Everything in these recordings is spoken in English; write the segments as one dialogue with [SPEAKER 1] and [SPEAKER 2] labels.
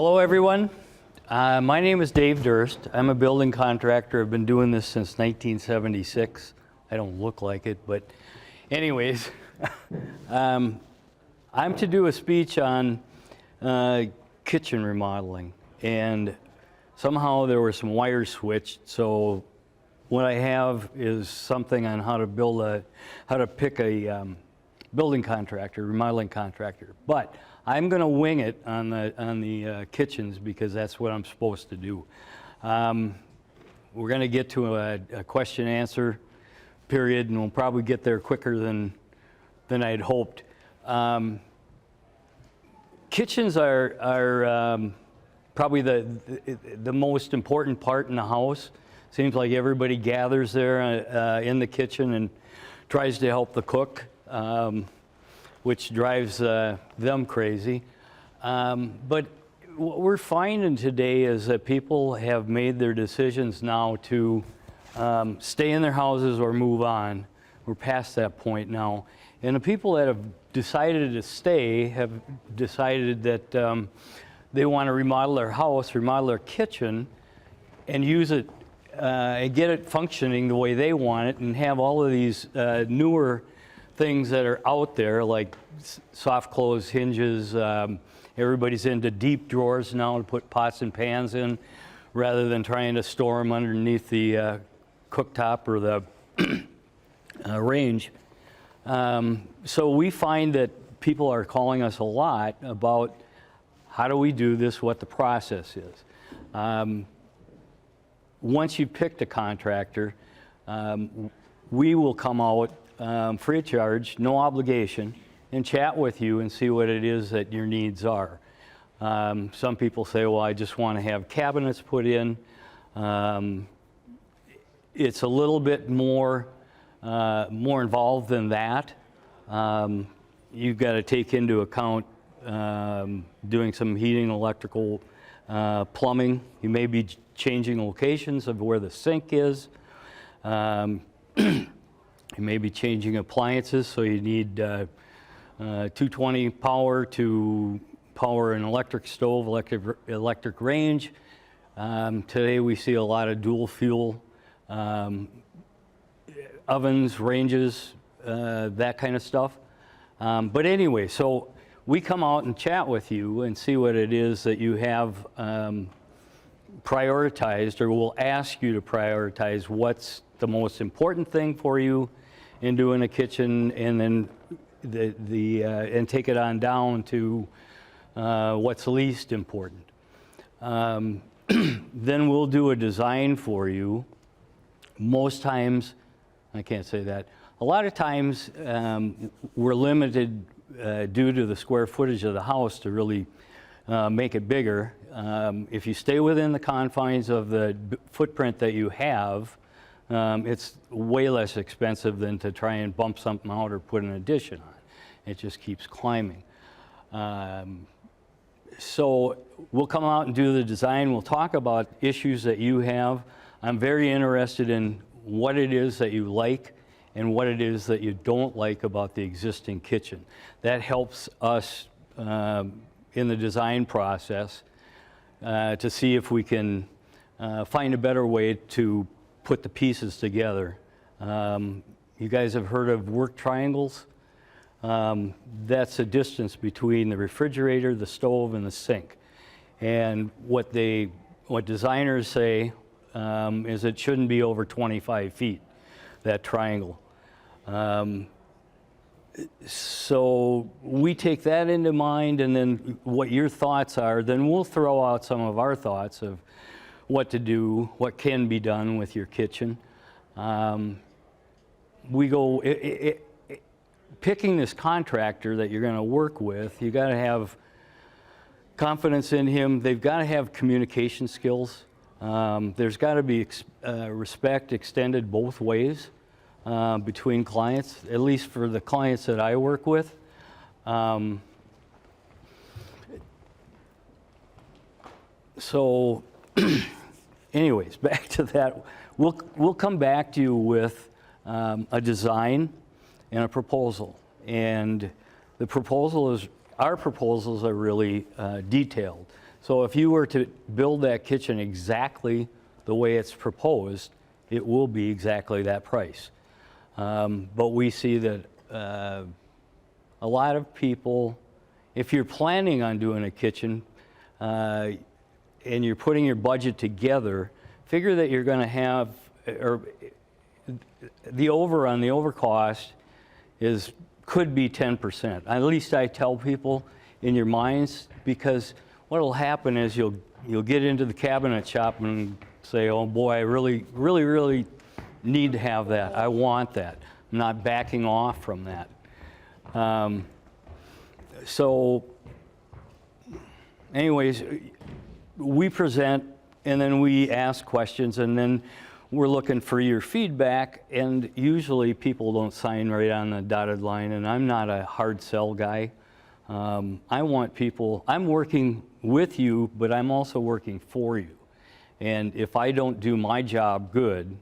[SPEAKER 1] Hello, everyone. My name is Dave Durst. I'm a building contractor. I've been doing this since 1976. I don't look like it, but anyways, I'm to do a speech on kitchen remodeling, and somehow there were some wires switched, so what I have is something on how to pick a building contractor, remodeling contractor. But I'm going to wing it on the kitchens because that's what I'm supposed to do. We're going to get to a question and answer period, and we'll probably get there quicker than I'd hoped. Kitchens are probably the most important part in the house. Seems like everybody gathers there in the kitchen and tries to help the cook, which drives them crazy. But what we're finding today is that people have made their decisions now to stay in their houses or move on. We're past that point now. And the people that have decided to stay have decided that they want to remodel their house, remodel their kitchen, and use it and get it functioning the way they want it, and have all of these newer things that are out there, like soft close hinges. Everybody's into deep drawers now to put pots and pans in, rather than trying to store them underneath the cooktop or the range. So we find that people are calling us a lot about how do we do this, what the process is. Once you've picked a contractor, we will come out free of charge, no obligation, and chat with you and see what it is that your needs are. Some people say, well, I just want to have cabinets put in. It's a little bit more involved than that. You've got to take into account doing some heating, electrical, plumbing. You may be changing locations of where the sink is. You may be changing appliances, so you need 220 power to power an electric stove, electric range. Today we see a lot of dual fuel ovens, ranges, that kind of stuff. But anyway, so we come out and chat with you and see what it is that you have prioritized, or we'll ask you to prioritize what's the most important thing for you in doing a kitchen, and then and take it on down to what's least important. Then we'll do a design for you. Most times, I can't say that. A lot of times we're limited due to the square footage of the house to really make it bigger. If you stay within the confines of the footprint that you have, it's way less expensive than to try and bump something out or put an addition on. It just keeps climbing. So we'll come out and do the design. We'll talk about issues that you have. I'm very interested in what it is that you like and what it is that you don't like about the existing kitchen. That helps us in the design process to see if we can find a better way to put the pieces together. You guys have heard of work triangles? That's a distance between the refrigerator, the stove, and the sink. And what designers say is it shouldn't be over 25 feet, that triangle. So we take that into mind, and then what your thoughts are, then we'll throw out some of our thoughts of what to do, what can be done with your kitchen. We go, picking this contractor that you're going to work with, you got to have confidence in him. They've got to have communication skills. There's got to be respect extended both ways between clients, at least for the clients that I work with. So anyways, back to that. We'll come back to you with a design and a proposal. And the proposal is, our proposals are really detailed. So if you were to build that kitchen exactly the way it's proposed, it will be exactly that price. But we see that a lot of people, if you're planning on doing a kitchen and you're putting your budget together, figure that you're going to have, or the over cost could be 10%. At least I tell people in your minds, because what will happen is you'll get into the cabinet shop and say, oh boy, I really need to have that. I want that. I'm not backing off from that. So anyways, we present and then we ask questions, and then we're looking for your feedback, and usually people don't sign right on the dotted line, and I'm not a hard sell guy. I want people, I'm working with you, but I'm also working for you. And if I don't do my job good,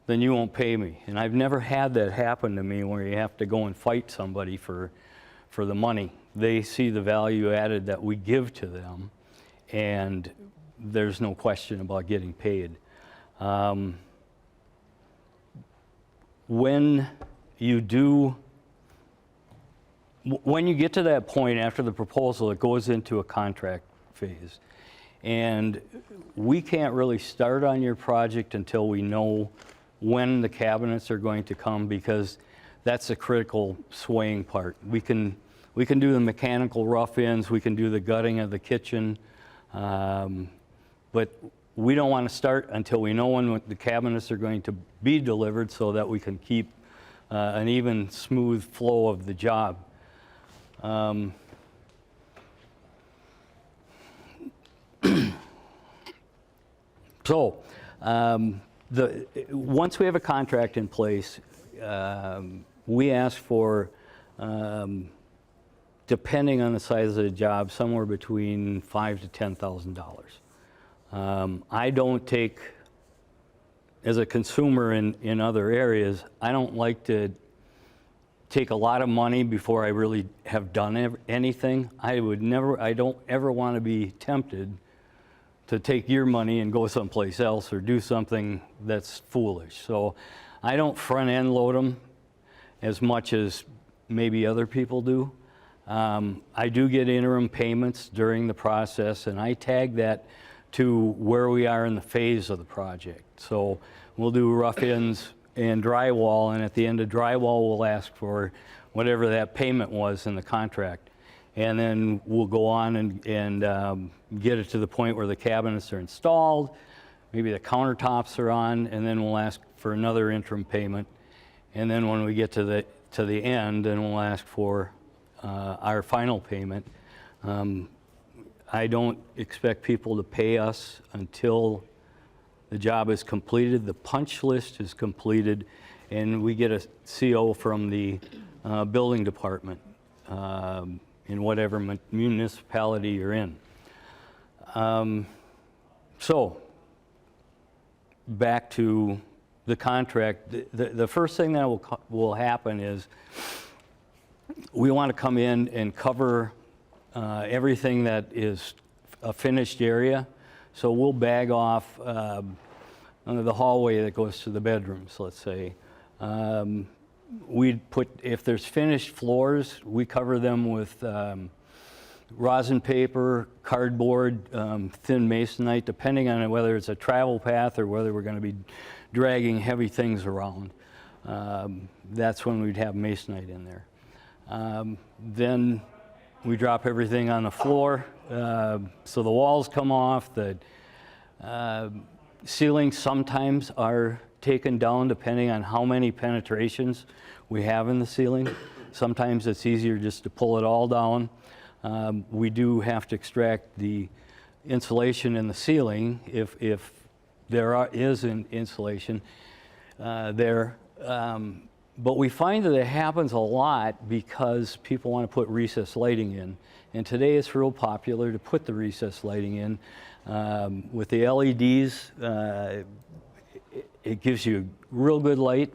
[SPEAKER 1] then you won't pay me. And I've never had that happen to me where you have to go and fight somebody for the money. They see the value added that we give to them, and there's no question about getting paid. When you get to that point after the proposal, it goes into a contract phase. And we can't really start on your project until we know when the cabinets are going to come, because that's the critical swaying part. We can do the mechanical rough-ins, we can do the gutting of the kitchen, but we don't want to start until we know when the cabinets are going to be delivered, so that we can keep an even smooth flow of the job. So once we have a contract in place, we ask for, depending on the size of the job, somewhere between $5,000 to $10,000. I don't take, as a consumer in other areas, I don't like to take a lot of money before I really have done anything. I don't ever want to be tempted to take your money and go someplace else or do something that's foolish. So I don't front end load them as much as maybe other people do. I do get interim payments during the process, and I tag that to where we are in the phase of the project. So we'll do rough-ins and drywall, and at the end of drywall, we'll ask for whatever that payment was in the contract. And then we'll go on and get it to the point where the cabinets are installed, maybe the countertops are on, and then we'll ask for another interim payment. And then when we get to the end, then we'll ask for our final payment. I don't expect people to pay us until the job is completed, the punch list is completed, and we get a CO from the building department in whatever municipality you're in. So back to the contract, the first thing that will happen is we want to come in and cover everything that is a finished area. So we'll bag off the hallway that goes to the bedrooms, let's say. We'd put, if there's finished floors, we cover them with rosin paper, cardboard, thin masonite, depending on whether it's a travel path or whether we're going to be dragging heavy things around. That's when we'd have masonite in there. Then we drop everything on the floor, so the walls come off. The ceilings sometimes are taken down depending on how many penetrations we have in the ceiling. Sometimes it's easier just to pull it all down. We do have to extract the insulation in the ceiling if there is an insulation there. But we find that it happens a lot because people want to put recessed lighting in. And today it's real popular to put the recessed lighting in. With the LEDs, it gives you real good light.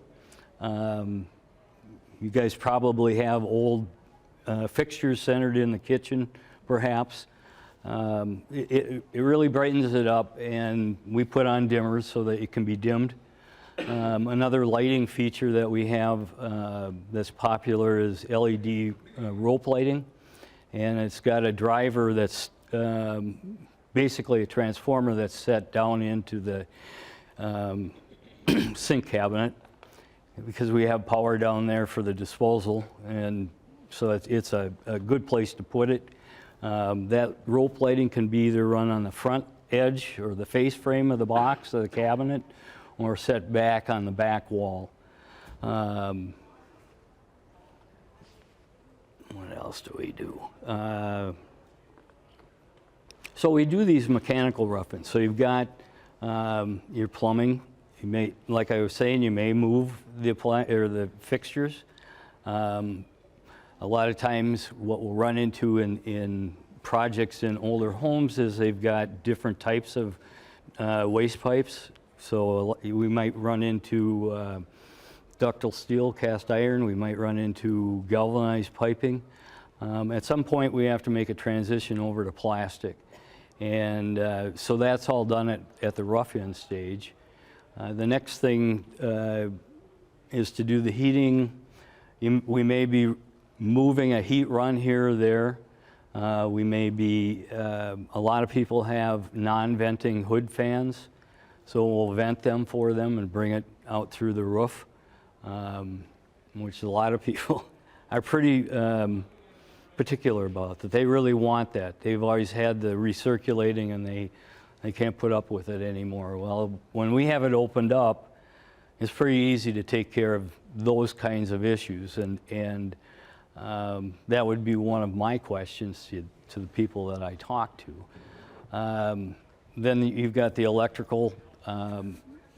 [SPEAKER 1] You guys probably have old fixtures centered in the kitchen, perhaps. It really brightens it up, and we put on dimmers so that it can be dimmed. Another lighting feature that we have that's popular is LED rope lighting, and it's got a driver that's basically a transformer that's set down into the sink cabinet, because we have power down there for the disposal, and so it's a good place to put it. That rope lighting can be either run on the front edge or the face frame of the box of the cabinet, or set back on the back wall. What else do we do? So we do these mechanical rough-ins. So you've got your plumbing. You may, like I was saying, you may move the fixtures. A lot of times what we'll run into in projects in older homes is they've got different types of waste pipes. So we might run into ductile steel, cast iron. We might run into galvanized piping. At some point we have to make a transition over to plastic. And so that's all done at the rough-in stage. The next thing is to do the heating. We may be moving a heat run here or there. We may be, a lot of people have non-venting hood fans, so we'll vent them for them and bring it out through the roof, which a lot of people are pretty particular about, that they really want that. They've always had the recirculating, and they can't put up with it anymore. Well, when we have it opened up, it's pretty easy to take care of those kinds of issues, and that would be one of my questions to the people that I talk to. Then you've got the electrical.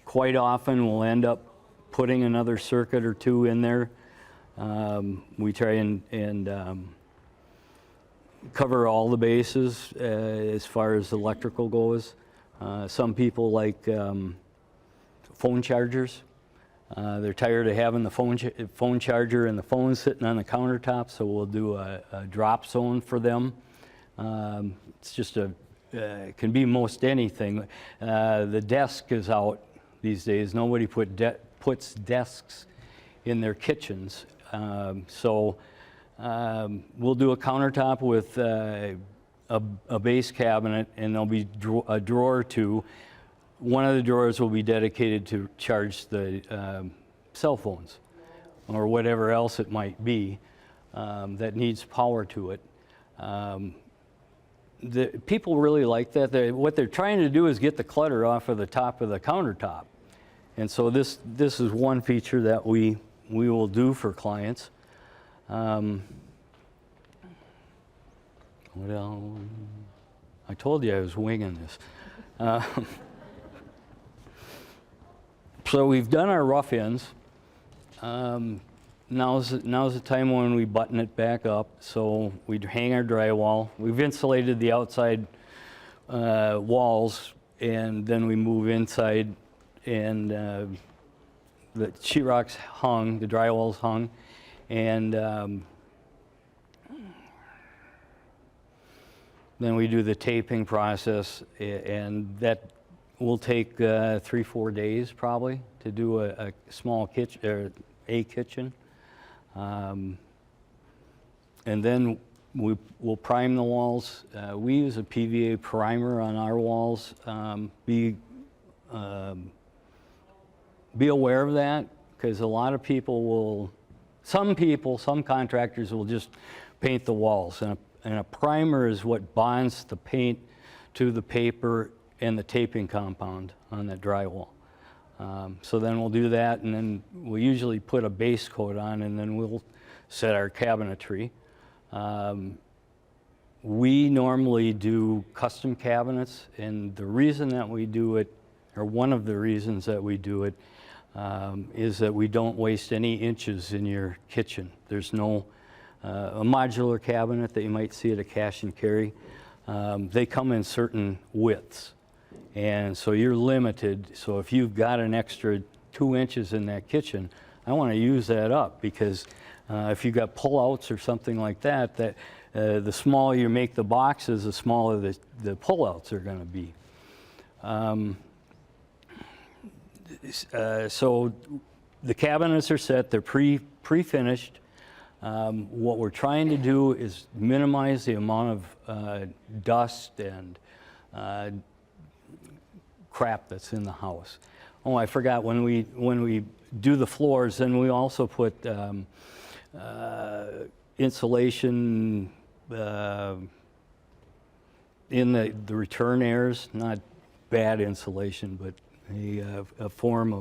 [SPEAKER 1] Quite often we'll end up putting another circuit or two in there. We try and cover all the bases as far as electrical goes. Some people like phone chargers. They're tired of having the phone charger and the phone sitting on the countertop, so we'll do a drop zone for them. It's just it can be most anything. The desk is out these days. Nobody puts desks in their kitchens. So we'll do a countertop with a base cabinet, and there'll be a drawer or two. One of the drawers will be dedicated to charge the cell phones or whatever else it might be that needs power to it. People really like that. What they're trying to do is get the clutter off of the top of the countertop. And so this is one feature that we will do for clients. What else? I told you I was winging this. So we've done our rough-ins. Now's the time when we button it back up. So we hang our drywall. We've insulated the outside walls, and then we move inside, and the sheetrock's hung, the drywall's hung, and then we do the taping process, and that will take 3-4 days probably to do a small kitchen, or a kitchen. And then we'll prime the walls. We use a PVA primer on our walls. Be aware of that, because a lot of people some contractors will just paint the walls, and a primer is what bonds the paint to the paper and the taping compound on that drywall. So then we'll do that, and then we usually put a base coat on, and then we'll set our cabinetry. We normally do custom cabinets, and the reason that we do it, or one of the reasons that we do it, is that we don't waste any inches in your kitchen. There's no a modular cabinet that you might see at a cash and carry. They come in certain widths, and so you're limited. So if you've got an extra 2 inches in that kitchen, I want to use that up, because if you've got pullouts or something like that, The smaller you make the boxes, the smaller the pullouts are going to be. So the cabinets are set, they're pre-finished. What we're trying to do is minimize the amount of dust and crap that's in the house. Oh, I forgot, when we do the floors, then we also put insulation in the return airs, not bad insulation, but a form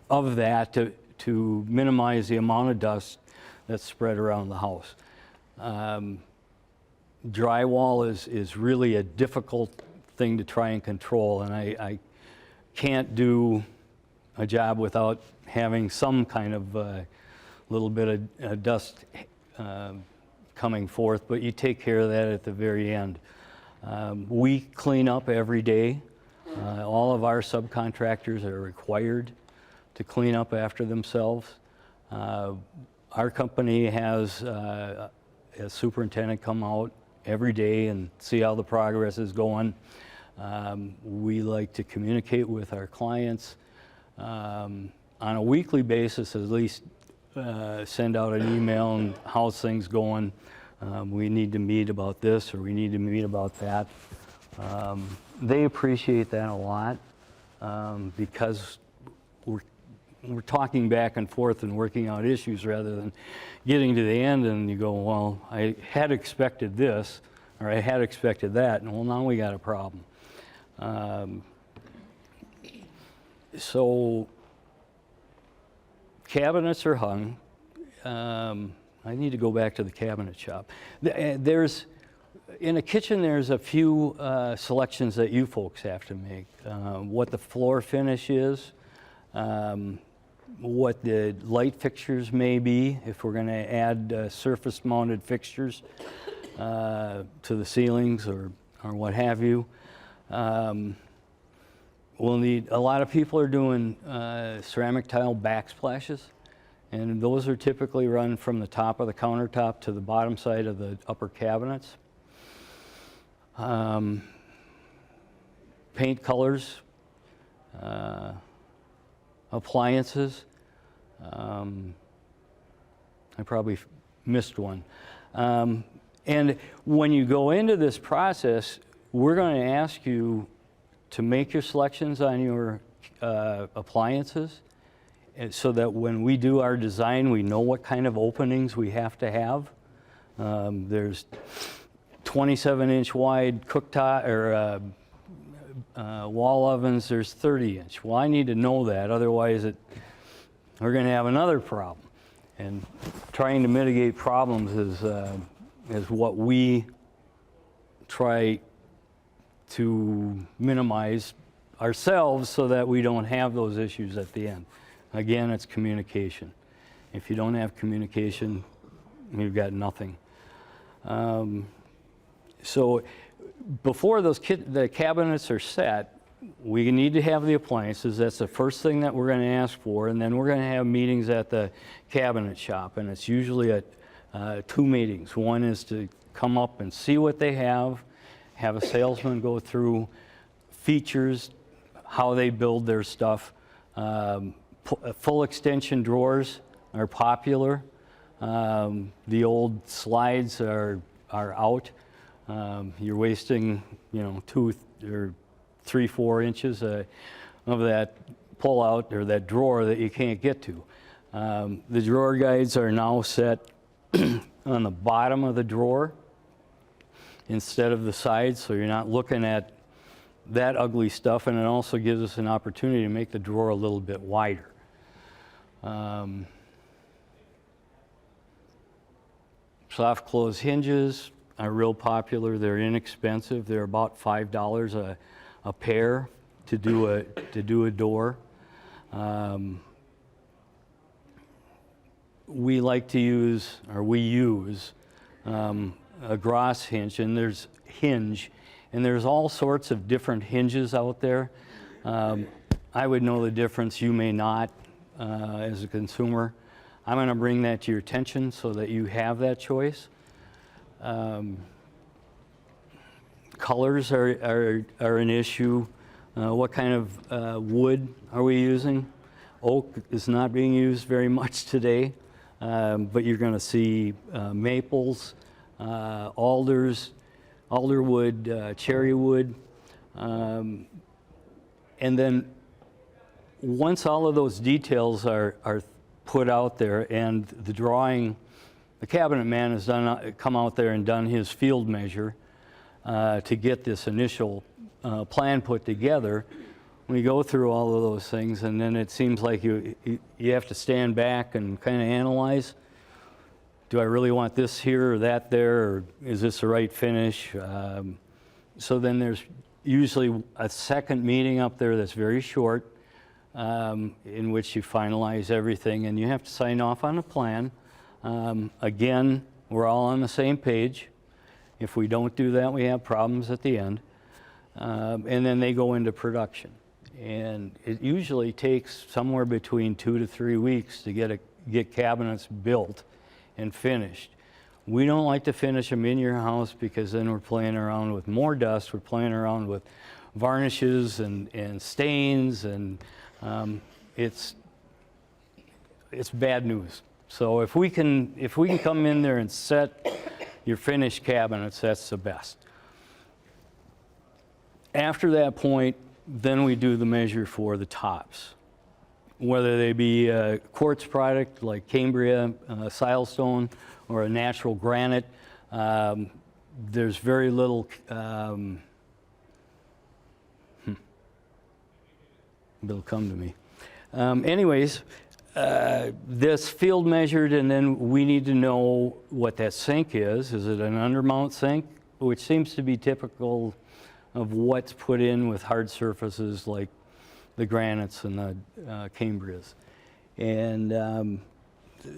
[SPEAKER 1] of that to minimize the amount of dust that's spread around the house. Drywall is really a difficult thing to try and control, and I can't do a job without having some kind of little bit of dust coming forth, but you take care of that at the very end. We clean up every day. All of our subcontractors are required to clean up after themselves. Our company has a superintendent come out every day and see how the progress is going. We like to communicate with our clients on a weekly basis, at least send out an email and how's things going. We need to meet about this, or we need to meet about that. They appreciate that a lot because we're talking back and forth and working out issues rather than getting to the end and you go, well, I had expected this, or I had expected that, and well, now we got a problem. So cabinets are hung. I need to go back to the cabinet shop. In a kitchen, there's a few selections that you folks have to make. What the floor finish is, what the light fixtures may be, if we're going to add surface-mounted fixtures to the ceilings or what have you. We'll need, a lot of people are doing ceramic tile backsplashes, and those are typically run from the top of the countertop to the bottom side of the upper cabinets. Paint colors, appliances. I probably missed one. And when you go into this process, we're going to ask you to make your selections on your appliances, and so that when we do our design, we know what kind of openings we have to have. There's 27-inch wide cooktop or wall ovens. There's 30-inch. Well, I need to know that, otherwise we're going to have another problem. And trying to mitigate problems is what we try to minimize ourselves so that we don't have those issues at the end. Again, it's communication. If you don't have communication, you've got nothing. So before the cabinets are set, we need to have the appliances. That's the first thing that we're going to ask for, and then we're going to have meetings at the cabinet shop, and it's usually at 2 meetings. One is to come up and see what they have a salesman go through features, how they build their stuff. Full extension drawers are popular. The old slides are out. You're wasting, 2 or 3, 4 inches of that pull-out or that drawer that you can't get to. The drawer guides are now set on the bottom of the drawer instead of the sides, so you're not looking at that ugly stuff, and it also gives us an opportunity to make the drawer a little bit wider. Soft close hinges are real popular. They're inexpensive. They're about $5 a pair to do a door. We like to use, or we use, a Gross hinge, and there's all sorts of different hinges out there. I would know the difference. You may not as a consumer. I'm going to bring that to your attention so that you have that choice. Colors are an issue. What kind of wood are we using? Oak is not being used very much today, but you're going to see maples, alders, alderwood, cherry wood. And then once all of those details are put out there and the cabinet man has come out there and done his field measure to get this initial plan put together, we go through all of those things, and then it seems like you have to stand back and kind of analyze. Do I really want this here or that there, or is this the right finish? So then there's usually a second meeting up there that's very short, in which you finalize everything, and you have to sign off on a plan. Again, we're all on the same page. If we don't do that, we have problems at the end. And then they go into production. And it usually takes somewhere between 2 to 3 weeks to get cabinets built and finished. We don't like to finish them in your house because then we're playing around with more dust. We're playing around with varnishes and stains, and it's bad news. So if we can come in there and set your finished cabinets, that's the best. After that point, then we do the measure for the tops, whether they be a quartz product like Cambria, silestone, or a natural granite. There's very little, it'll come to me. Anyways, this field measured, and then we need to know what that sink is. Is it an undermount sink, which seems to be typical of what's put in with hard surfaces like the granites and the Cambrias. And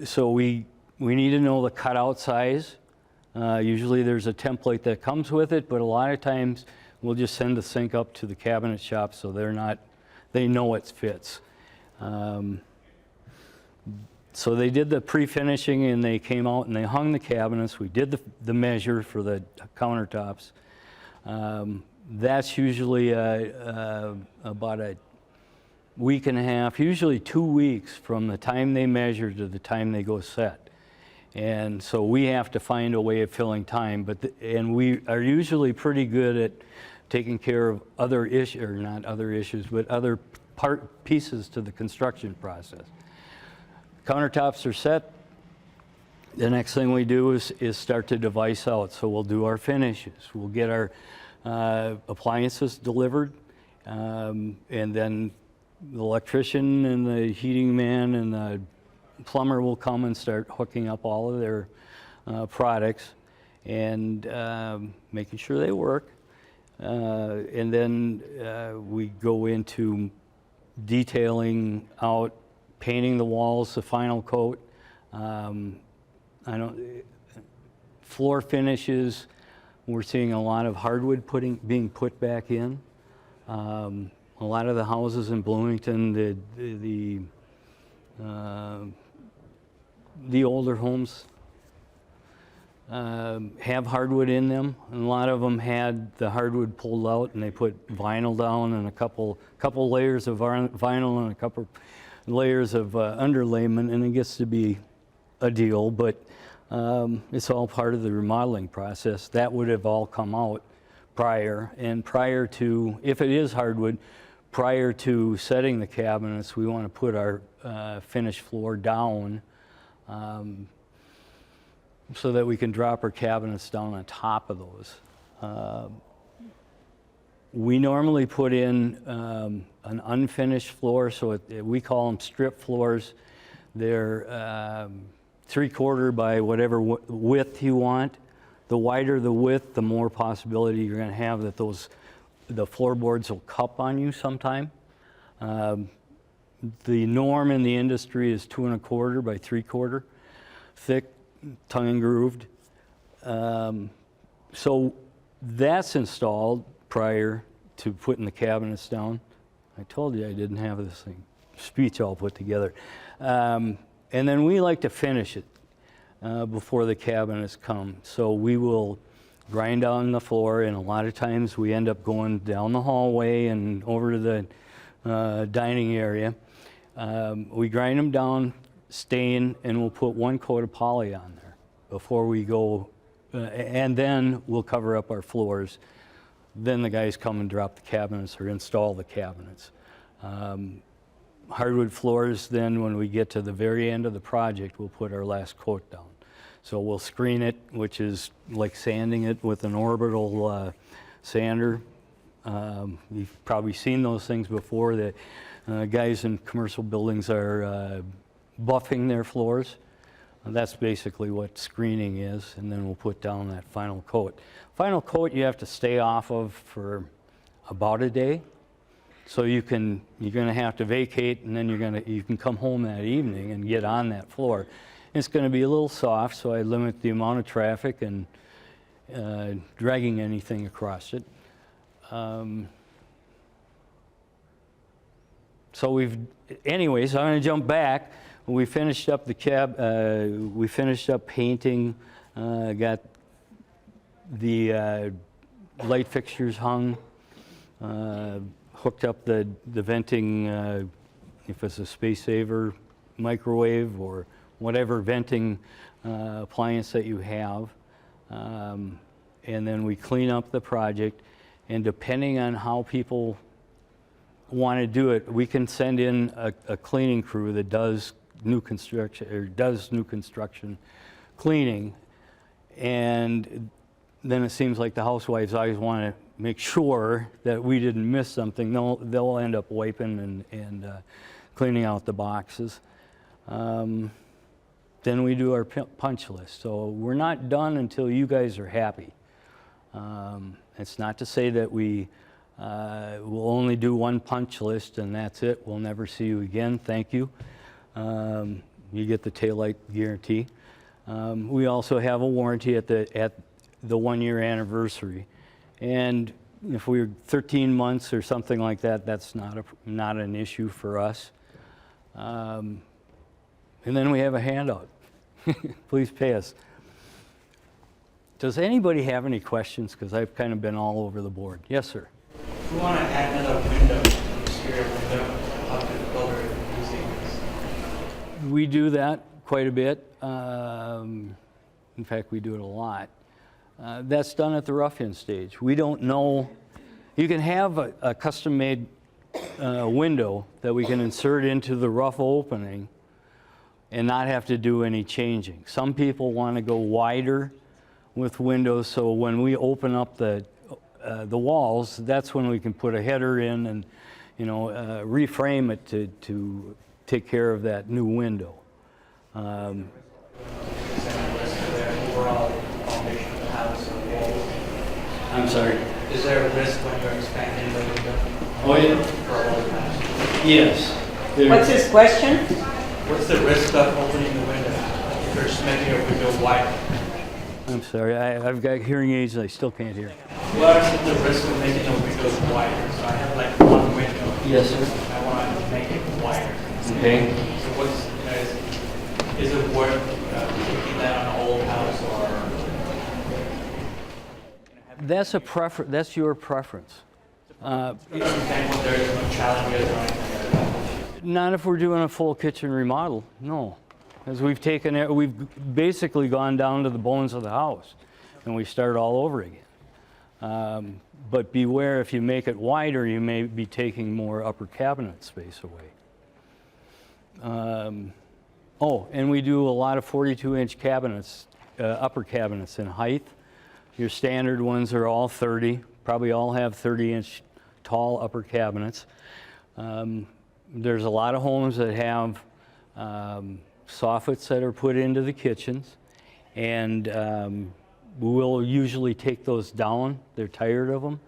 [SPEAKER 1] so we need to know the cutout size. Usually there's a template that comes with it, but a lot of times we'll just send the sink up to the cabinet shop so they know it fits. So they did the pre-finishing, and they came out and they hung the cabinets. We did the measure for the countertops. That's usually about a week and a half, usually 2 weeks from the time they measure to the time they go set. And so we have to find a way of filling time, and we are usually pretty good at taking care of other issues, or not other issues, but other pieces to the construction process. Countertops are set. The next thing we do is start to device out. So we'll do our finishes. We'll get our appliances delivered, and then the electrician and the heating man and the plumber will come and start hooking up all of their products and making sure they work. And then we go into detailing out, painting the walls, the final coat. Floor finishes. We're seeing a lot of hardwood being put back in. A lot of the houses in Bloomington, the older homes have hardwood in them, and a lot of them had the hardwood pulled out, and they put vinyl down and a couple layers of vinyl and a couple layers of underlayment, and it gets to be a deal, but it's all part of the remodeling process. That would have all come out prior to, if it is hardwood, prior to setting the cabinets, we want to put our finished floor down so that we can drop our cabinets down on top of those. We normally put in an unfinished floor, so we call them strip floors. They're 3/4 by whatever width you want. The wider the width, the more possibility you're going to have that the floorboards will cup on you sometime. The norm in the industry is 2 1/4 by 3/4, thick, tongue and grooved. So that's installed prior to putting the cabinets down. I told you I didn't have this speech all put together. And then we like to finish it. before the cabinets come. So we will grind down the floor, and a lot of times we end up going down the hallway and over to the dining area. We grind them down, stain, and we'll put one coat of poly on there before we go, and then we'll cover up our floors. Then the guys come and drop the cabinets or install the cabinets. Hardwood floors, then when we get to the very end of the project, we'll put our last coat down. So we'll screen it, which is like sanding it with an orbital sander. You've probably seen those things before. The guys in commercial buildings are buffing their floors. That's basically what screening is, and then we'll put down that final coat. Final coat you have to stay off of for about a day. So you're going to have to vacate, and then you can come home that evening and get on that floor. It's going to be a little soft, so I limit the amount of traffic and dragging anything across it. Anyways, I'm going to jump back. We finished up we finished up painting, got the light fixtures hung, hooked up the venting, if it's a space saver microwave or whatever venting appliance that you have. And then we clean up the project, and depending on how people want to do it, we can send in a cleaning crew that does new construction cleaning, and then it seems like the housewives always want to make sure that we didn't miss something. They'll end up wiping and cleaning out the boxes. Then we do our punch list. So we're not done until you guys are happy. It's not to say that we will only do one punch list and that's it. We'll never see you again. Thank you. You get the taillight guarantee. We also have a warranty at the 1 year anniversary. And if we're 13 months or something like that, that's not an issue for us. And then we have a handout. Please pay us. Does anybody have any questions? Because I've kind of been all over the board. Yes, sir.
[SPEAKER 2] If we want to add another window, exterior window, how could the builder using this?
[SPEAKER 1] We do that quite a bit. In fact, we do it a lot. That's done at the rough-in stage. We don't know. You can have a custom-made window that we can insert into the rough opening and not have to do any changing. Some people want to go wider with windows, so when we open up the walls, that's when we can put a header in and reframe it to take care of that new window. I'm sorry.
[SPEAKER 2] Is there a risk when you're expanding the window?
[SPEAKER 1] Oh, yeah.
[SPEAKER 2] For a whole house?
[SPEAKER 1] Yes.
[SPEAKER 3] What's his question?
[SPEAKER 2] What's the risk of opening the window if you're just making your window wider?
[SPEAKER 1] I'm sorry. I've got hearing aids and I still can't hear.
[SPEAKER 2] What is the risk of making the windows wider? So I have like one window.
[SPEAKER 1] Yes, sir.
[SPEAKER 2] I want to make it wider.
[SPEAKER 1] Okay.
[SPEAKER 2] So is it worth taking that on a whole house or?
[SPEAKER 1] That's a preference. That's your preference.
[SPEAKER 2] There is no challenges or anything like that.
[SPEAKER 1] Not if we're doing a full kitchen remodel. No, because we've basically gone down to the bones of the house, and we start all over again. But beware, if you make it wider, you may be taking more upper cabinet space away. And we do a lot of 42-inch cabinets, upper cabinets in height. Your standard ones are all 30, probably all have 30-inch tall upper cabinets. There's a lot of homes that have soffits that are put into the kitchens, and we'll usually take those down. They're tired of them.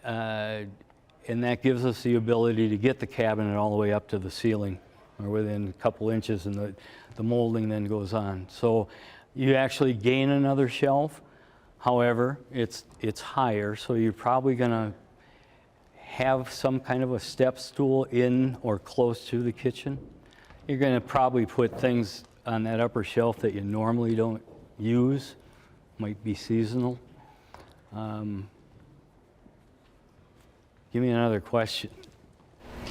[SPEAKER 1] And that gives us the ability to get the cabinet all the way up to the ceiling or within a couple inches, and the molding then goes on. So you actually gain another shelf. However, it's higher, so you're probably going to have some kind of a step stool in or close to the kitchen. You're going to probably put things on that upper shelf that you normally don't use, might be seasonal. Give me another question.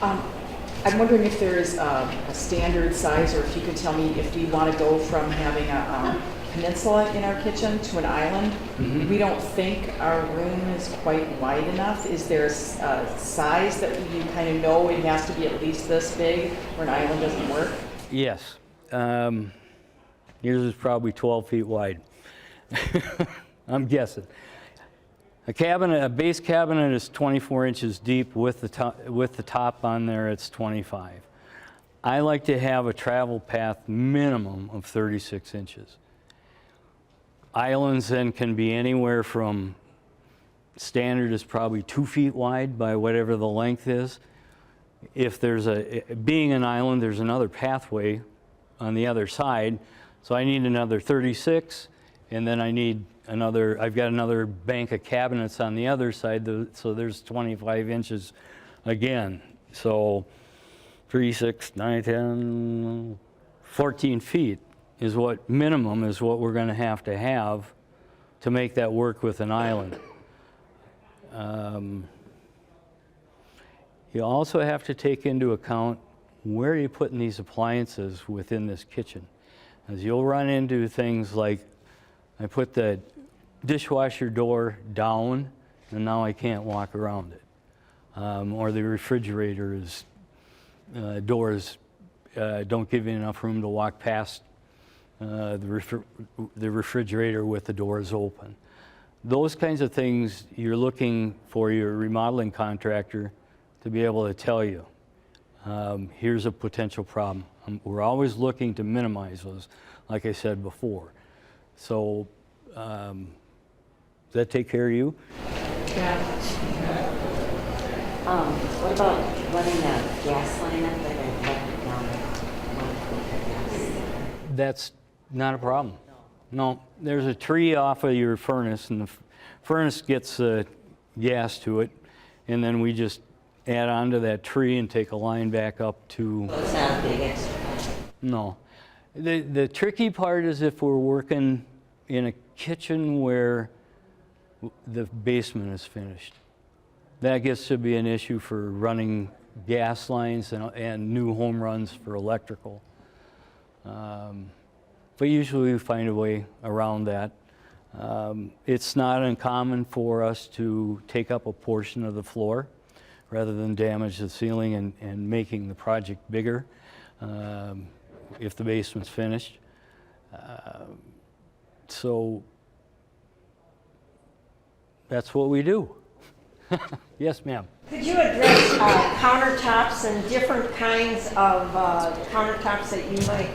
[SPEAKER 3] I'm wondering if there's a standard size, or if you could tell me if you want to go from having a peninsula in our kitchen to an island.
[SPEAKER 1] Mm-hmm.
[SPEAKER 3] We don't think our room is quite wide enough. Is there a size that you kind of know it has to be at least this big, or an island doesn't work?
[SPEAKER 1] Yes. Yours is probably 12 feet wide. I'm guessing. A base cabinet is 24 inches deep with the top on there, it's 25. I like to have a travel path minimum of 36 inches. Islands then can be anywhere from standard is probably 2 feet wide by whatever the length is. If there's being an island, there's another pathway on the other side. So I need another 36, and then I've got another bank of cabinets on the other side, so there's 25 inches again. So 3, 6, 9, 10, 14 feet is what minimum is what we're going to have to make that work with an island. You also have to take into account where you're putting these appliances within this kitchen. As you'll run into things like, I put the dishwasher door down and now I can't walk around it. Or the refrigerator doors don't give you enough room to walk past the refrigerator with the doors open. Those kinds of things you're looking for your remodeling contractor to be able to tell you, here's a potential problem. We're always looking to minimize those, like I said before. So, does that take care of you?
[SPEAKER 3] Yeah.
[SPEAKER 4] What about running a gas line up that I left down?
[SPEAKER 1] That's not a problem. No, there's a tree off of your furnace, and the furnace gets gas to it, and then we just add on to that tree and take a line back up to...
[SPEAKER 4] So it's not a big extra cost.
[SPEAKER 1] No. The tricky part is if we're working in a kitchen where the basement is finished. That gets to be an issue for running gas lines and new home runs for electrical. But usually we find a way around that. It's not uncommon for us to take up a portion of the floor rather than damage the ceiling and making the project bigger if the basement's finished. So that's what we do. Yes, ma'am.
[SPEAKER 5] Could you address countertops and different kinds of countertops that you might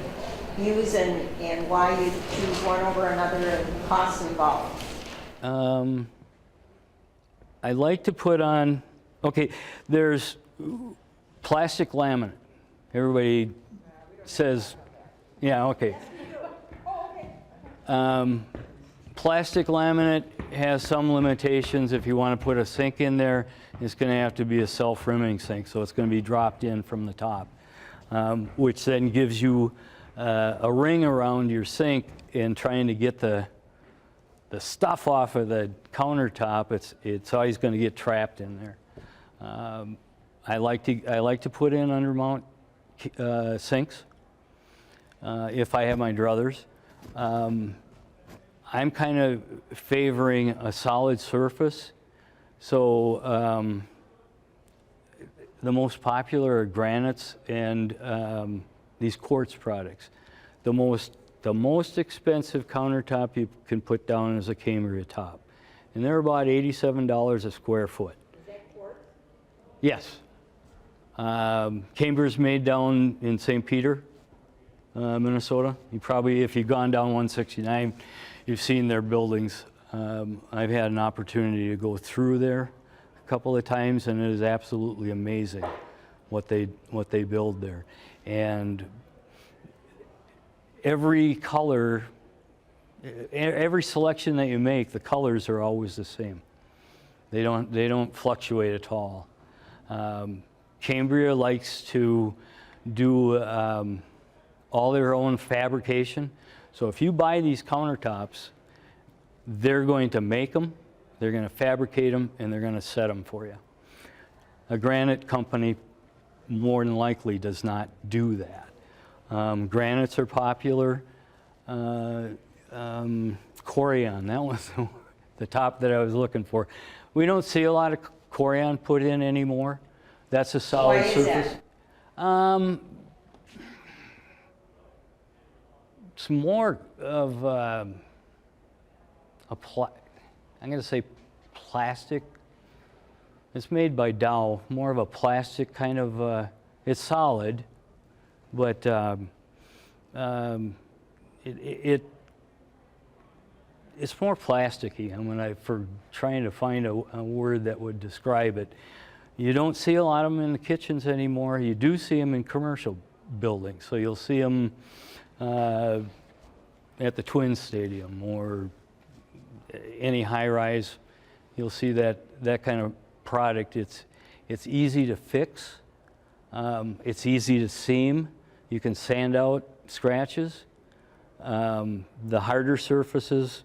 [SPEAKER 5] use and why you choose one over another and costs involved?
[SPEAKER 1] I like to put on, okay, there's plastic laminate. Everybody says, yeah, okay. Plastic laminate has some limitations. If you want to put a sink in there, it's going to have to be a self-rimming sink, so it's going to be dropped in from the top, which then gives you a ring around your sink. In trying to get the stuff off of the countertop, it's always going to get trapped in there. I like to put in undermount sinks if I have my druthers. I'm kind of favoring a solid surface. So the most popular are granites and these quartz products. The most expensive countertop you can put down is a Cambria top. And they're about $87 a square foot.
[SPEAKER 5] Is that quartz?
[SPEAKER 1] Yes. Cambria's made down in St. Peter, Minnesota. You probably, if you've gone down 169, you've seen their buildings. I've had an opportunity to go through there a couple of times, and it is absolutely amazing what they build there. And every color, every selection that you make, the colors are always the same. They don't fluctuate at all. Cambria likes to do all their own fabrication. So if you buy these countertops, they're going to make them, they're going to fabricate them, and they're going to set them for you. A granite company more than likely does not do that. Granites are popular. Corian, that was the top that I was looking for. We don't see a lot of Corian put in anymore. That's a solid
[SPEAKER 5] Why is
[SPEAKER 1] surface.
[SPEAKER 5] that?
[SPEAKER 1] It's more of I'm going to say plastic. It's made by Dow, more of a plastic kind of, it's solid, but it's more plasticky. And for trying to find a word that would describe it, you don't see a lot of them in the kitchens anymore. You do see them in commercial buildings. So you'll see them at the Twins Stadium or any high-rise. You'll see that kind of product. It's easy to fix. It's easy to seam. You can sand out scratches. The harder surfaces,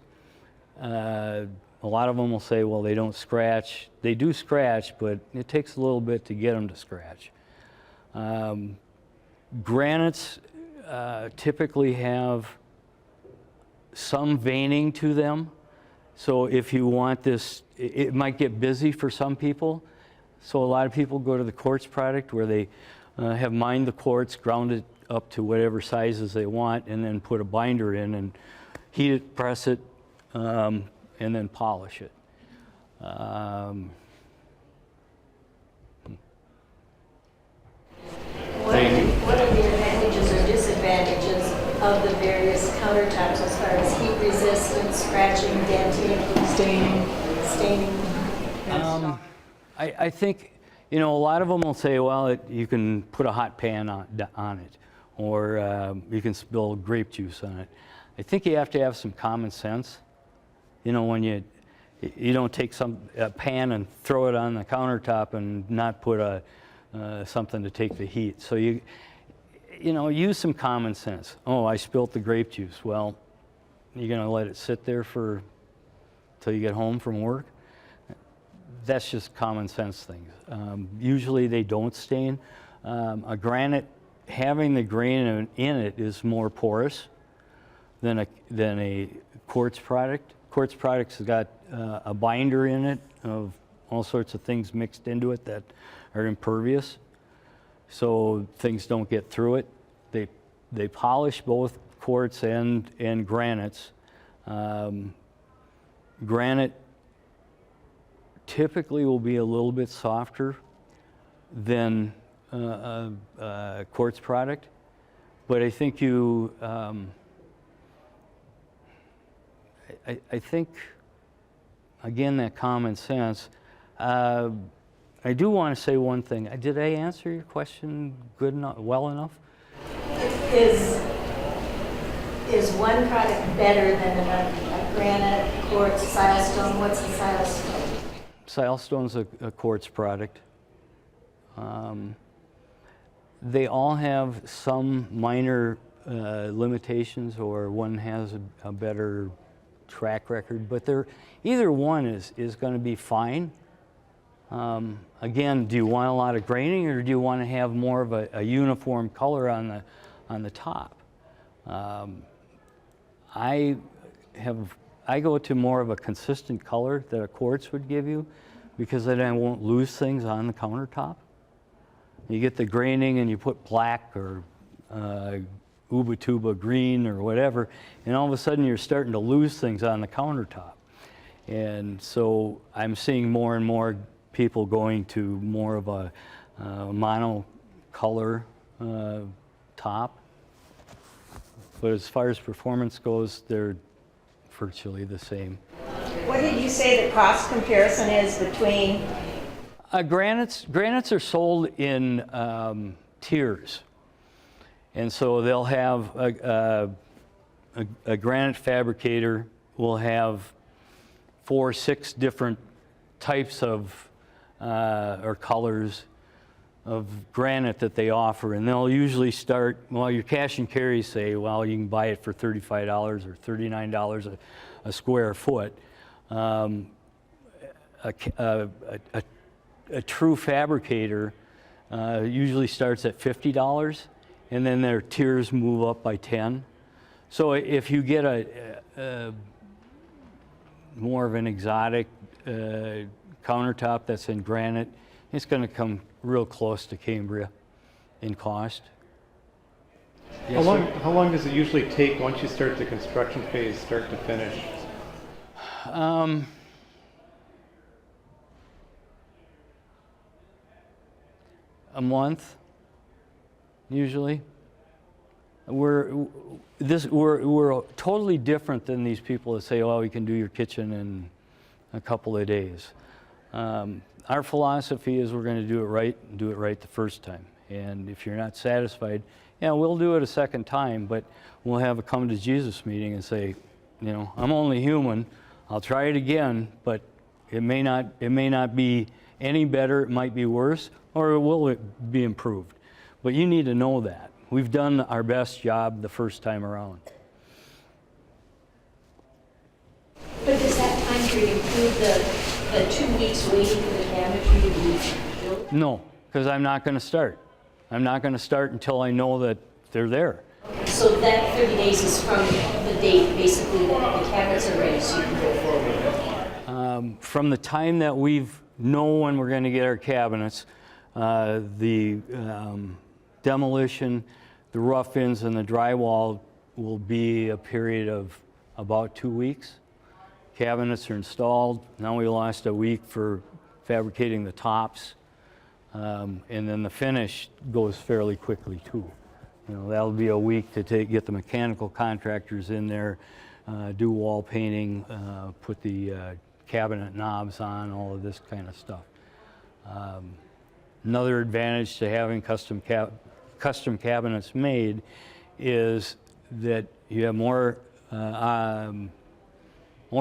[SPEAKER 1] a lot of them will say, well, they don't scratch. They do scratch, but it takes a little bit to get them to scratch. Granites typically have some veining to them. So if you want this, it might get busy for some people. So a lot of people go to the quartz product where they have mined the quartz, ground it up to whatever sizes they want, and then put a binder in and heat it, press it, and then polish it.
[SPEAKER 6] What are the advantages or disadvantages of the various countertops as far as heat resistance, scratching, denting, staining?
[SPEAKER 1] I think, a lot of them will say, well, you can put a hot pan on it, or you can spill grape juice on it. I think you have to have some common sense. When you don't take a pan and throw it on the countertop and not put something to take the heat. So use some common sense. Oh, I spilt the grape juice. Well, you're going to let it sit there till you get home from work? That's just common sense things. Usually they don't stain. A granite, having the grain in it is more porous than a quartz product. Quartz products has got a binder in it of all sorts of things mixed into it that are impervious, so things don't get through it. They polish both quartz and granites. Granite typically will be a little bit softer than a quartz product, but I think I think, again, that common sense. I do want to say one thing. Did I answer your question well enough?
[SPEAKER 6] Is one product better than another? A granite, quartz, silestone? What's the silestone?
[SPEAKER 1] Silestone's a quartz product. They all have some minor limitations, or one has a better track record, but either one is going to be fine. Again, do you want a lot of graining, or do you want to have more of a uniform color on the top? I go to more of a consistent color that a quartz would give you, because then I won't lose things on the countertop. You get the graining and you put black or Ubatuba green or whatever, and all of a sudden you're starting to lose things on the countertop. And so I'm seeing more and more people going to more of a monocolor top. But as far as performance goes, they're virtually the same.
[SPEAKER 5] What did you say the cost comparison is between?
[SPEAKER 1] Granites are sold in tiers. And so they'll have a granite fabricator will have 4 or 6 different types of or colors of granite that they offer, and they'll usually start, well, your cash and carry say, well, you can buy it for $35 or $39 a square foot. A true fabricator usually starts at $50, and then their tiers move up by 10. So if you get a more of an exotic countertop that's in granite, it's going to come real close to Cambria in cost. Yes, sir?
[SPEAKER 7] How long does it usually take once you start the construction phase, start to finish?
[SPEAKER 1] A month, usually. We're totally different than these people that say, "Oh, you can do your kitchen in a couple of days." Our philosophy is we're going to do it right and do it right the first time. And if you're not satisfied, yeah, we'll do it a second time, but we'll have a come to Jesus meeting and say, you know, I'm only human. I'll try it again, but it may not be any better. It might be worse, or it will be improved. But you need to know that. We've done our best job the first time around.
[SPEAKER 6] But does that time period include the 2 weeks waiting for the cabinetry to be built?
[SPEAKER 1] No, because I'm not going to start. I'm not going to start until I know that they're there.
[SPEAKER 6] So that 30 days is from the date, basically, that the cabinets are ready, so you can go forward.
[SPEAKER 1] From the time that we've know when we're going to get our cabinets, the demolition, the rough-ins, and the drywall will be a period of about 2 weeks. Cabinets are installed. Now we lost a week for fabricating the tops, and then the finish goes fairly quickly too. You know, that'll be a week to get the mechanical contractors in there, do wall painting, put the cabinet knobs on, all of this kind of stuff. Another advantage to having custom cabinets made is that you have more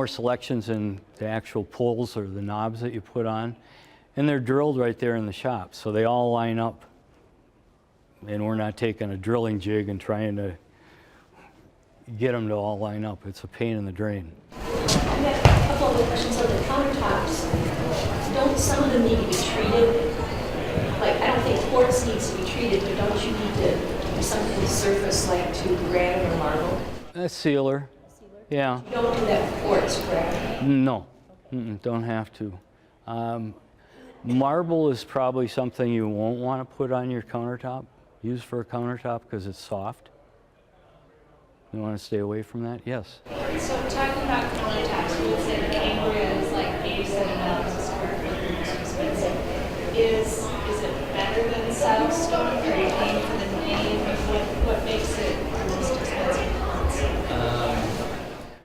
[SPEAKER 1] selections in the actual pulls or the knobs that you put on, and they're drilled right there in the shop, so they all line up, and we're not taking a drilling jig and trying to get them to all line up. It's a pain in the drain.
[SPEAKER 6] I've got a couple other questions on the countertops. Don't some of them need to be treated? Like, I don't think quartz needs to be treated, but don't you need to do something to the surface like to granite or marble?
[SPEAKER 1] A sealer. Yeah.
[SPEAKER 6] You don't do that with quartz, correct?
[SPEAKER 1] No, don't have to. Marble is probably something you won't want to put on your countertop, use for a countertop because it's soft. You want to stay away from that? Yes.
[SPEAKER 8] So talking about countertops, you would say that Cambria is like $87 a square foot, the most expensive. Is it better than Saddlestone? Are you paying for the name? What makes it the most expensive?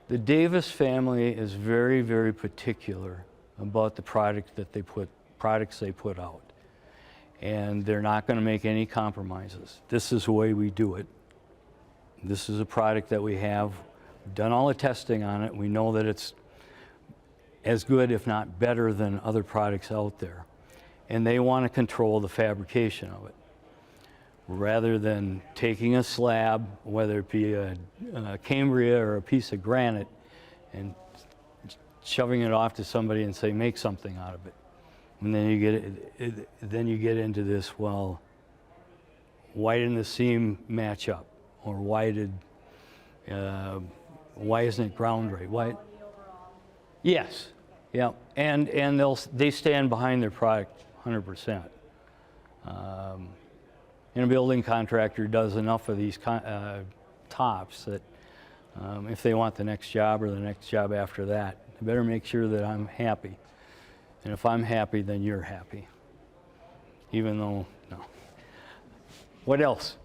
[SPEAKER 1] The Davis family is very, very particular about the products they put out. And they're not going to make any compromises. This is the way we do it. This is a product that we have. We've done all the testing on it. We know that it's as good, if not better, than other products out there. And they want to control the fabrication of it. Rather than taking a slab, whether it be a Cambria or a piece of granite, and shoving it off to somebody and say, make something out of it. And then you get into this, well, why didn't the seam match up? Or why isn't it ground right? Why? Yes, yeah, and they stand behind their product 100%. And a building contractor does enough of these tops that if they want the next job or the next job after that, they better make sure that I'm happy. And if I'm happy, then you're happy. Even though, no. What else?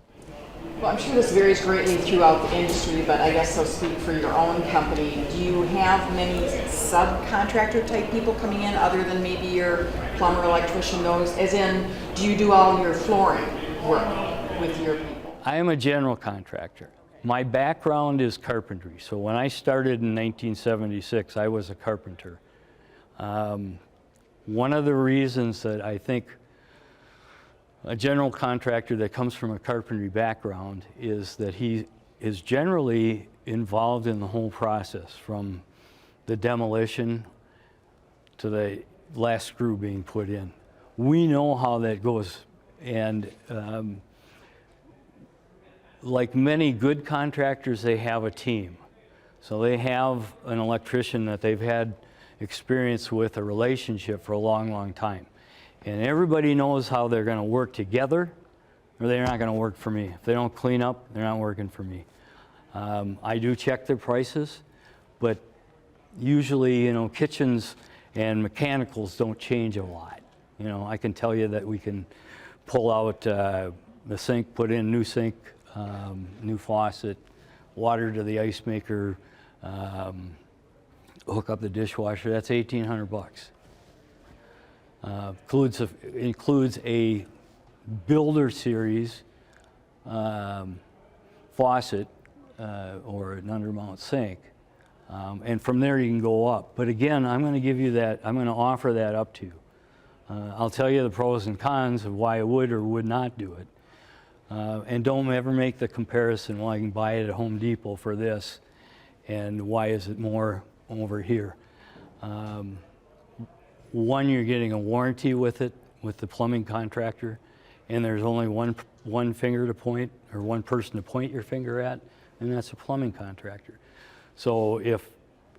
[SPEAKER 3] Well, I'm sure this varies greatly throughout the industry, but I guess I'll speak for your own company. Do you have many subcontractor type people coming in other than maybe your plumber, electrician, those? As in, do you do all your flooring work with your people?
[SPEAKER 1] I am a general contractor. My background is carpentry. So when I started in 1976, I was a carpenter. One of the reasons that I think a general contractor that comes from a carpentry background is that he is generally involved in the whole process, from the demolition to the last screw being put in. We know how that goes, and like many good contractors, they have a team. So they have an electrician that they've had experience with, a relationship for a long, long time. And everybody knows how they're going to work together, or they're not going to work for me. If they don't clean up, they're not working for me. I do check their prices, but usually, you know, kitchens and mechanicals don't change a lot. You know, I can tell you that we can pull out the sink, put in new sink, new faucet, water to the ice maker, hook up the dishwasher. That's $1,800. Includes a builder series faucet or an undermount sink, and from there you can go up. But again, I'm going to give you that. I'm going to offer that up to you. I'll tell you the pros and cons of why I would or would not do it. And don't ever make the comparison, well, I can buy it at Home Depot for this, and why is it more over here? One, you're getting a warranty with it, with the plumbing contractor, and there's only one finger to point, or one person to point your finger at, and that's a plumbing contractor. So if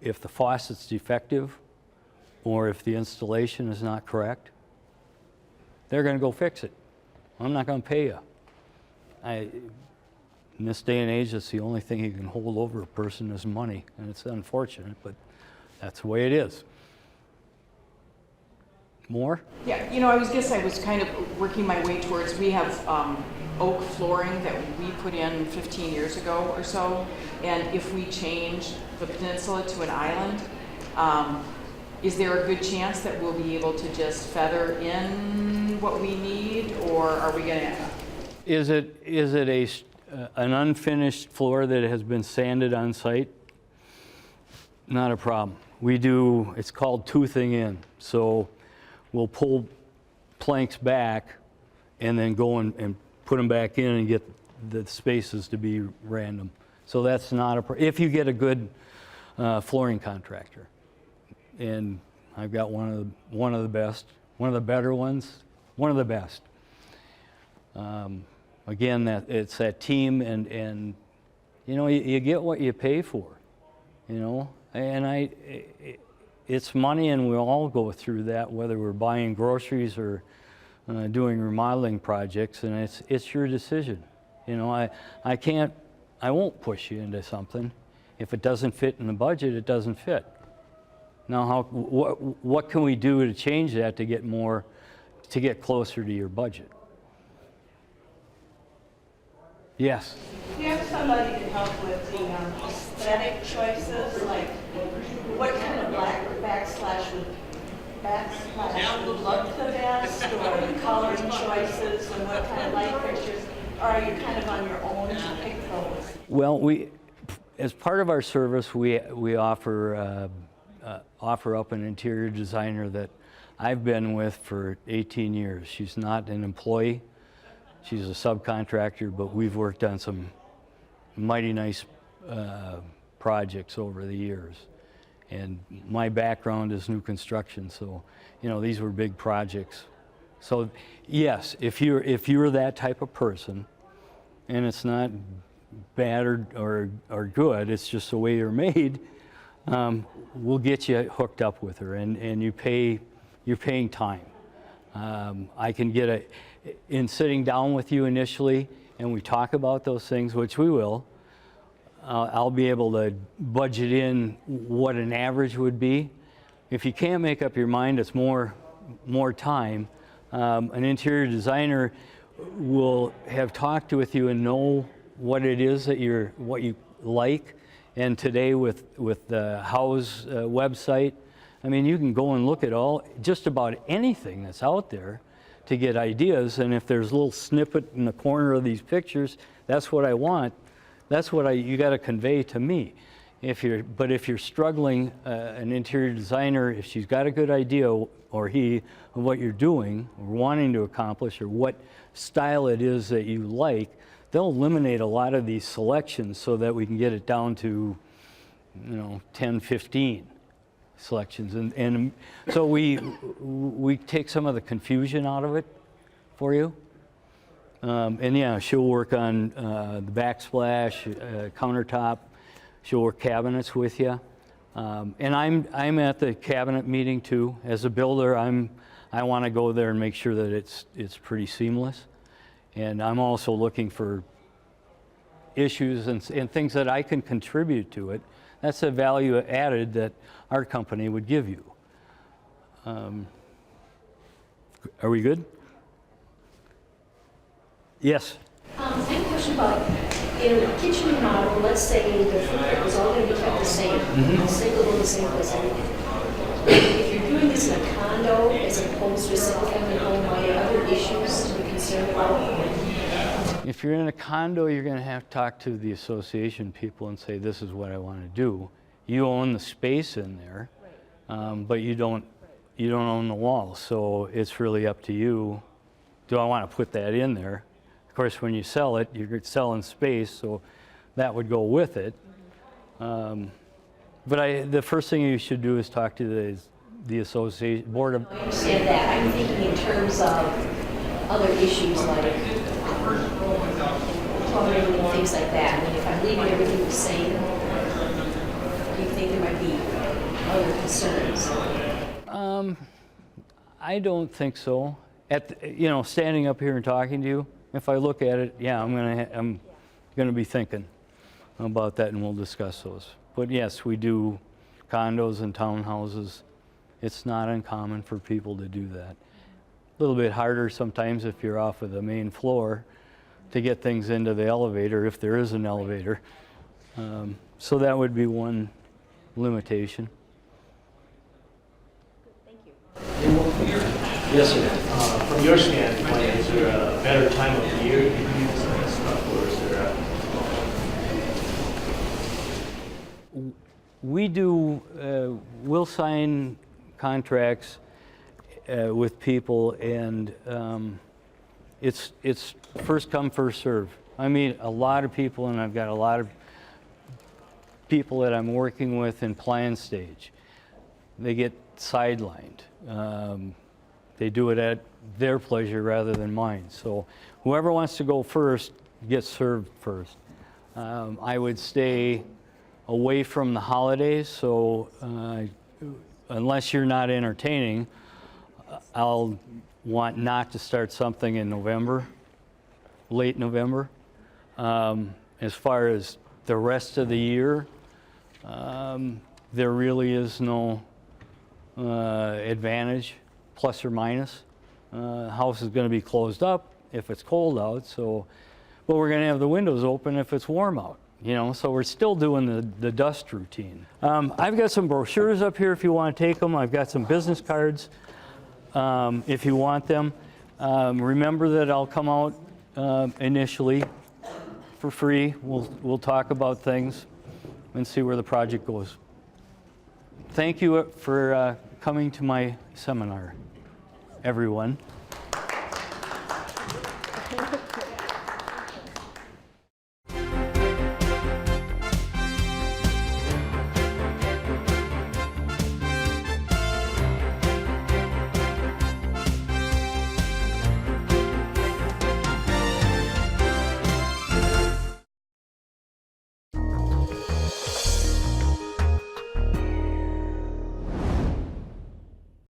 [SPEAKER 1] the faucet's defective, or if the installation is not correct, they're going to go fix it. I'm not going to pay you. In this day and age, that's the only thing you can hold over a person is money, and it's unfortunate, but that's the way it is. More?
[SPEAKER 3] Yeah, you know, I was kind of working my way towards, we have oak flooring that we put in 15 years ago or so, and if we change the peninsula to an island, is there a good chance that we'll be able to just feather in what we need, or are we going to?
[SPEAKER 1] Is it an unfinished floor that has been sanded on site? Not a problem. We do, it's called toothing in. So we'll pull planks back and then go and put them back in and get the spaces to be random. So that's not a problem. If you get a good flooring contractor. And I've got one of the best, one of the better ones, one of the best. Again, it's that team, and you know, you get what you pay for, you know, and it's money, and we all go through that, whether we're buying groceries or doing remodeling projects, and it's your decision. You know, I won't push you into something. If it doesn't fit in the budget, it doesn't fit. Now, what can we do to change that to get closer to your budget? Yes.
[SPEAKER 5] Do you have somebody to help with the aesthetic choices, like what kind of backsplash would look the best, or the coloring choices, and what kind of light fixtures, or are you kind of on your own to pick those?
[SPEAKER 1] Well, as part of our service, we offer up an interior designer that I've been with for 18 years. She's not an employee. She's a subcontractor, but we've worked on some mighty nice projects over the years. And my background is new construction, so you know, these were big projects. So yes, if you're that type of person, and it's not bad or good, it's just the way you're made, we'll get you hooked up with her, and you're paying time. I can get in sitting down with you initially, and we talk about those things, which we will. I'll be able to budget in what an average would be. If you can't make up your mind, it's more time. An interior designer will have talked with you and know what it is that what you like. And today with the House website, I mean, you can go and look at just about anything that's out there to get ideas. And if there's a little snippet in the corner of these pictures, that's what I want. That's what you got to convey to me. But if you're struggling, an interior designer, if she's got a good idea, or he, of what you're doing, or wanting to accomplish, or what style it is that you like, they'll eliminate a lot of these selections so that we can get it down to, 10, 15 selections. And so we take some of the confusion out of it for you. And yeah, she'll work on the backsplash, countertop. She'll work cabinets with you. And I'm at the cabinet meeting too. As a builder, I want to go there and make sure that it's pretty seamless. And I'm also looking for issues and things that I can contribute to it. That's a value added that our company would give you. Are we good? Yes.
[SPEAKER 6] I have a question about, in a kitchen remodel, let's say the footprint was all going to be kept the same, single in the same place, everything. If you're doing this in a condo as opposed to a single-family home, are there other issues to be concerned about?
[SPEAKER 1] If you're in a condo, you're going to have to talk to the association people and say, this is what I want to do. You own the space in there, but you don't own the walls. So it's really up to you. Do I want to put that in there? Of course, when you sell it, you're selling space, so that would go with it. But the first thing you should do is talk to the association board of.
[SPEAKER 6] I understand that. I'm thinking in terms of other issues like plumbing and things like that. And if I'm leaving everything the same, do you think there might be other concerns?
[SPEAKER 1] I don't think so. Standing up here and talking to you, if I look at it, yeah, I'm gonna be thinking about that, and we'll discuss those. But yes, we do condos and townhouses. It's not uncommon for people to do that. A little bit harder sometimes if you're off of the main floor to get things into the elevator, if there is an elevator. So that would be one limitation.
[SPEAKER 9] Yes, sir. From your standpoint, is there a better time of the year to do this kind of stuff, or is there
[SPEAKER 1] we'll sign contracts with people, and it's first come, first serve. I meet a lot of people, and I've got a lot of people that I'm working with in plan stage. They get sidelined. They do it at their pleasure rather than mine. So whoever wants to go first gets served first. I would stay away from the holidays, so unless you're not entertaining, I'll want not to start something in November, late November. As far as the rest of the year, there really is no advantage, plus or minus. House is going to be closed up if it's cold out, but we're going to have the windows open if it's warm out. So we're still doing the dust routine. I've got some brochures up here if you want to take them. I've got some business cards if you want them. Remember that I'll come out initially for free. We'll talk about things and see where the project goes. Thank you for coming to my seminar, everyone.